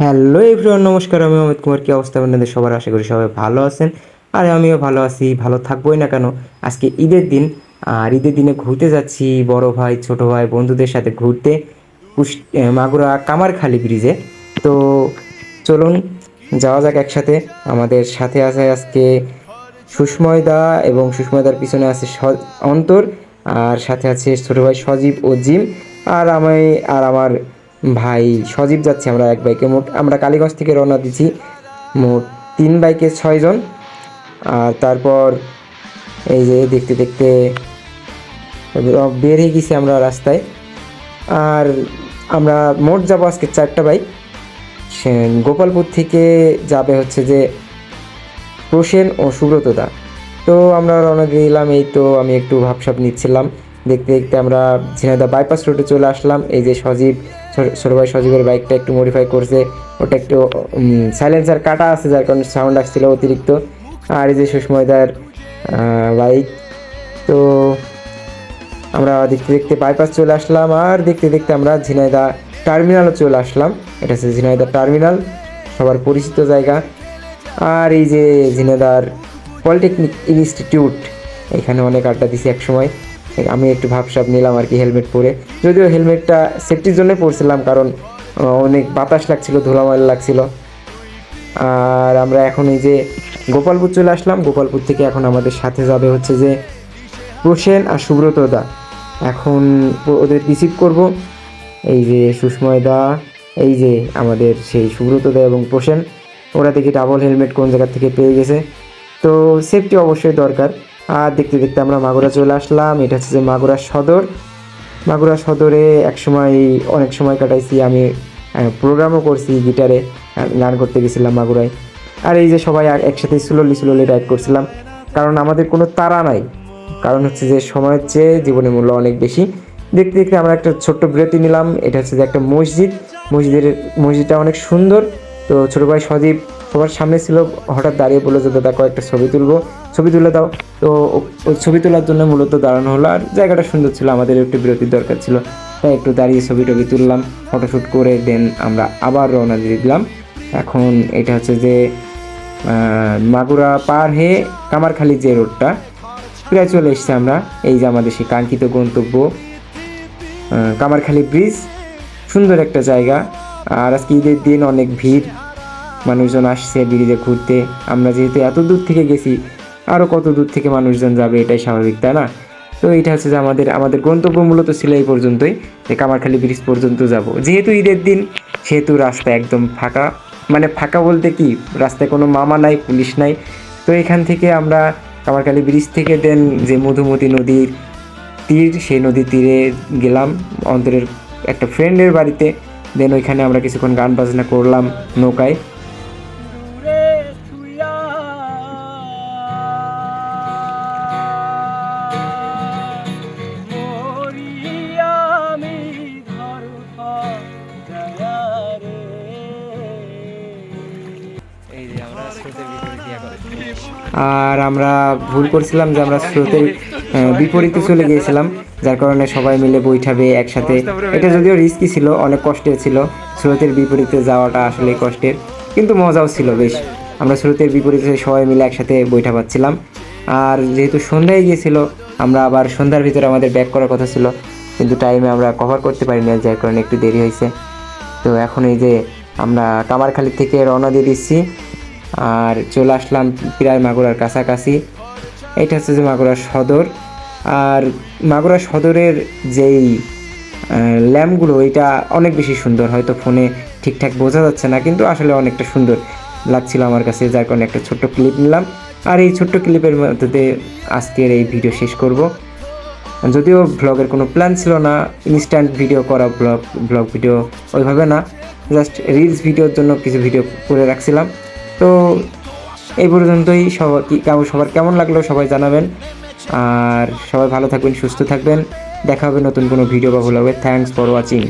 Hello everyone, নমস্কার। আমি অমিত কুমার। কি অবস্থা আপনাদের সবার? আশা করি সবাই ভালো আছেন। আর আমিও ভালো আছি, ভালো থাকবোই না কেন। আজকে ঈদের দিন, আর ঈদের দিনে ঘুরতে যাচ্ছি বড় ভাই, ছোট ভাই, বন্ধুদের সাথে ঘুরতে মাগুরা কামারখালী ব্রিজে। তো চলুন যাওয়া যাক একসাথে। আমাদের সাথে আছে আজকে সুস্ময়দা, এবং সুস্ময়দার পিছনে আছে অন্তর, আর সাথে আছে ছোটো ভাই সজীব ও জিম। আর আমি আর আমার ভাই সজীব যাচ্ছি আমরা এক বাইকে। মোট আমরা কালীগঞ্জ থেকে রওনা দিচ্ছি, মোট 3 বাইকে 6 জন। আর তারপর এই যে দেখতে দেখতে বের হয়ে গেছি আমরা রাস্তায়। আর আমরা মোট যাবো আজকে 4টা বাইক। গোপালপুর থেকে যাবে হচ্ছে যে প্রসেন ও সুব্রতদা। তো আমরা রওনা দিয়ে দিলাম। এই তো আমি একটু ভাবসাব নিচ্ছিলাম, দেখতে দেখতে আমরা ঝিনাইদহ বাইপাস রোডে চলে আসলাম। এই যে সজীব, ছোট ভাই সজীবের বাইকটা একটু মডিফাই করছে, ওটা একটু সাইলেন্সার কাটা আছে, যার কারণে সাউন্ড আসছিল অতিরিক্ত। আর এই যে সুস্ময়দার বাইক। তো আমরা দেখতে দেখতে বাইপাস চলে আসলাম, আর দেখতে দেখতে আমরা ঝিনাইদহ টার্মিনালও চলে আসলাম। এটা হচ্ছে ঝিনাইদহ টার্মিনাল, সবার পরিচিত জায়গা। আর এই যে ঝিনাইদহ পলিটেকনিক ইনস্টিটিউট, এখানে অনেক আড্ডা দিছি এক সময়। আমি একটু ভাবসাব নিলাম আর কি, হেলমেট পরে। যদিও হেলমেটটা সেফটির জন্যই পরছিলাম, কারণ অনেক বাতাস লাগছিল, ধুলামালা লাগছিল। আর আমরা এখন এই যে গোপালপুর চলে আসলাম। গোপালপুর থেকে এখন আমাদের সাথে যাবে হচ্ছে যে প্রসেন আর সুব্রতদা। এখন ওদের রিসিভ করব। এই যে সুস্ময়দা, এই যে আমাদের সেই সুব্রতদা এবং প্রসেন, ওরা দেখি ডাবল হেলমেট কোন জায়গা থেকে পেয়ে গেছে। তো সেফটি অবশ্যই দরকার। আর দেখতে দেখতে আমরা মাগুরা চলে আসলাম। এটা হচ্ছে যে মাগুরা সদর। মাগুরা সদরে অনেক সময় কাটাইছি আমি। প্রোগ্রামও করছি গিটারে, গান করতে গেছিলাম মাগুরায়। আর এই যে সবাই একসাথে স্লোলি রাইড করছিলাম, কারণ আমাদের কোনো তাড়া নাই। কারণ হচ্ছে যে সময়ের চেয়ে জীবনের মূল্য অনেক বেশি। দেখতে দেখতে আমরা একটা ছোট্ট বিরতি নিলাম। এটা হচ্ছে যে একটা মসজিদটা অনেক সুন্দর। তো ছোটো ভাই সজীব সবার সামনে ছিল, হঠাৎ দাঁড়িয়ে বললো যে দাদা কয়েকটা ছবি তুলবো, ছবি তুলে দাও। তো ওই ছবি তোলার জন্য মূলত দাঁড়ানো হলো। আর জায়গাটা সুন্দর ছিল, আমাদের একটু বিরতির দরকার ছিল, তাই একটু দাঁড়িয়ে ছবি টবি তুললাম, ফটোশ্যুট করে দেন আমরা আবার রওনা দিয়ে দিলাম। এখন এটা হচ্ছে যে মাগুরা পার হয়ে কামারখালী যে রোডটা, প্রায় চলে এসেছি আমরা। এই যে আমাদের সেই কাঙ্ক্ষিত গন্তব্য কামারখালী ব্রিজ, সুন্দর একটা জায়গা। আর আজকে ঈদের দিন, অনেক ভিড়, মানুষজন আসছে ব্রিজে ঘুরতে। আমরা যেহেতু এত দূর থেকে গেছি, আরও কত দূর থেকে মানুষজন যাবে, এটাই স্বাভাবিক, তাই না? তো এইটা হচ্ছে যে আমাদের গন্তব্য মূলত ছিল এই পর্যন্তই, যে কামারখালী ব্রিজ পর্যন্ত যাব। যেহেতু ঈদের দিন, সেহেতু রাস্তা একদম ফাঁকা। মানে ফাঁকা বলতে কি, রাস্তায় কোনো মামা নাই, পুলিশ নাই। তো এখান থেকে আমরা কামারখালী ব্রিজ থেকে দেন যে মধুমতি নদীর তীর, সেই নদীর তীরে গেলাম অন্তরের একটা ফ্রেন্ডের বাড়িতে। দেন ওইখানে আমরা কিছুক্ষণ গান বাজনা করলাম নৌকায়। আর আমরা ভুল করছিলাম যে আমরা স্রোতের বিপরীতে চলে গিয়েছিলাম, যার কারণে সবাই মিলে বৈঠাবে একসাথে। এটা যদিও রিস্কি ছিল, অনেক কষ্টের ছিল। স্রোতের বিপরীতে যাওয়াটা আসলে কষ্টের, কিন্তু মজাও ছিল বেশ। আমরা স্রোতের বিপরীতে সবাই মিলে একসাথে বৈঠা পাচ্ছিলাম। আর যেহেতু সন্ধ্যায় গিয়েছিল, আমরা আবার সন্ধ্যার ভিতরে আমাদের ব্যাক করার কথা ছিল, কিন্তু টাইমে আমরা কভার করতে পারি না, যার কারণে একটু দেরি হয়েছে। তো এখন এই যে আমরা কামারখালী থেকে রওনা দিয়ে দিচ্ছি, আর চলে আসলাম প্রায় মাগুরার কাছাকাছি। এটা হচ্ছে যে মাগুরা সদর। আর মাগুরা সদরের যেই ল্যাম্পগুলো, এটা অনেক বেশি সুন্দর। হয়তো ফোনে ঠিকঠাক বোঝা যাচ্ছে না, কিন্তু আসলে অনেকটা সুন্দর লাগছিল আমার কাছে, যার কারণে একটা ছোট্ট ক্লিপ নিলাম। আর এই ছোট্ট ক্লিপের মধ্যে আজকের এই ভিডিও শেষ করব। যদিও ব্লগের কোনো প্ল্যান ছিল না, ইনস্ট্যান্ট ভিডিও করা, ব্লগ ভিডিও ওইভাবে না, জাস্ট রিলস ভিডিওর জন্য কিছু ভিডিও করে রাখছিলাম। তো এই পর্যন্তই। সবার কেমন লাগলো সবাই জানাবেন। আর সবাই ভালো থাকবেন, সুস্থ থাকবেন। দেখা হবে নতুন কোনো ভিডিও বা ব্লগে। Thanks for watching.